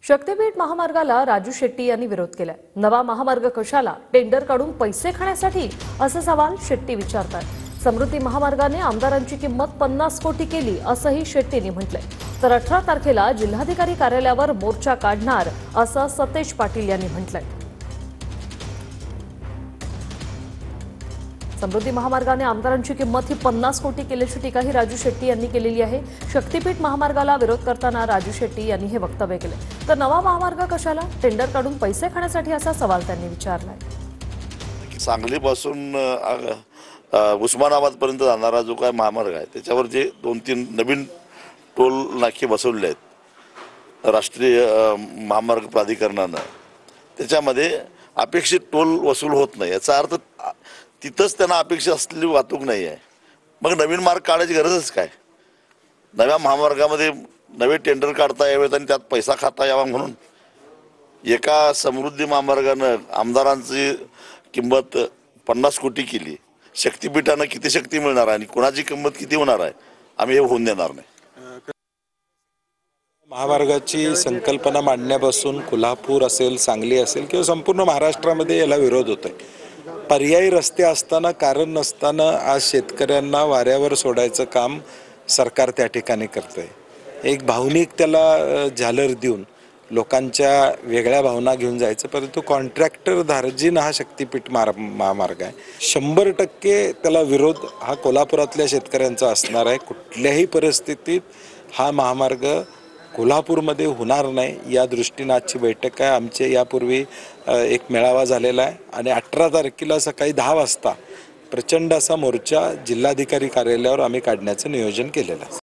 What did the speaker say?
शक्तीपीठ महामार्गाला राजू शेट्टी यांनी विरोध केलाय। नवा महामार्ग कशाला? टेंडर काढून पैसे खाण्यासाठी असा सवाल शेट्टी विचारतात। समृद्धी महामार्गाने आमदारांची किंमत 50 कोटी केली असंही शेट्टींनी म्हटलंय। तर 18 तारखेला जिल्हाधिकारी कार्यालयावर मोर्चा काढणार असं सतेज पाटील यांनी म्हटलंय। समृद्धी महामार्गाने आमदारांची किंमत ही 50 कोटी केल्याची टीकाही राजू शेट्टी यांनी केलेली आहे। शक्तीपीठ महामार्गाला विरोध करताना राजू शेट्टी यांनी हे वक्तव्य केले। तर नवा महामार्ग कशाला? टेंडर काढून पैसे खाण्यासाठी असा सवाल त्यांनी विचारलाय। सांगलीपासून उस्मानाबाद पर्यंत जाणारा जो काय महामार्ग आहे त्याच्यावर जे 2-3 नवीन टोल नाके बसवले आहेत राष्ट्रीय महामार्ग प्राधिकरणाने, त्याच्यामध्ये अपेक्षित टोल वसूल होत नाही। याचा अर्थ तिथंच त्यांना अपेक्षित असलेली वाहतूक नाही आहे। मग नवीन मार्ग काढायची गरजच काय? नव्या महामार्गामध्ये नवे टेंडर काढता यावेत आणि त्यात पैसा खाता यावा म्हणून एका समृद्धी महामार्गानं आमदारांची किंमत 50 कोटी केली। शक्तीपीठानं किती शक्ती मिळणार आहे आणि कोणाची किंमत किती होणार आहे आम्ही हे होऊन देणार नाही। महामार्गाची संकल्पना मांडण्यापासून कोल्हापूर असेल, सांगली असेल किंवा संपूर्ण महाराष्ट्रामध्ये याला विरोध होतोय। पर्यायी रस्ते असताना, कारण नसताना आज शेतकऱ्यांना वाऱ्यावर सोडायचं काम सरकार त्या ठिकाणी करतंय। एक भावनिक त्याला झालर देऊन लोकांच्या वेगळ्या भावना घेऊन जायचं, परंतु कॉन्ट्रॅक्टर धार्जिन हा शक्तीपीठ महामार्ग आहे। 100% त्याला विरोध हा कोल्हापुरातल्या शेतकऱ्यांचा असणार आहे। कुठल्याही परिस्थितीत हा महामार्ग कोल्हापूरमध्ये होणार नाही या दृष्टीने आजची बैठक आहे। आमचे यापूर्वी एक मेळावा झालेला आहे आणि 18 तारखेला सकाळी 10 वाजता प्रचंड असा मोर्चा जिल्हाधिकारी कार्यालयावर आम्ही काढण्याचं नियोजन केलेलं आहे।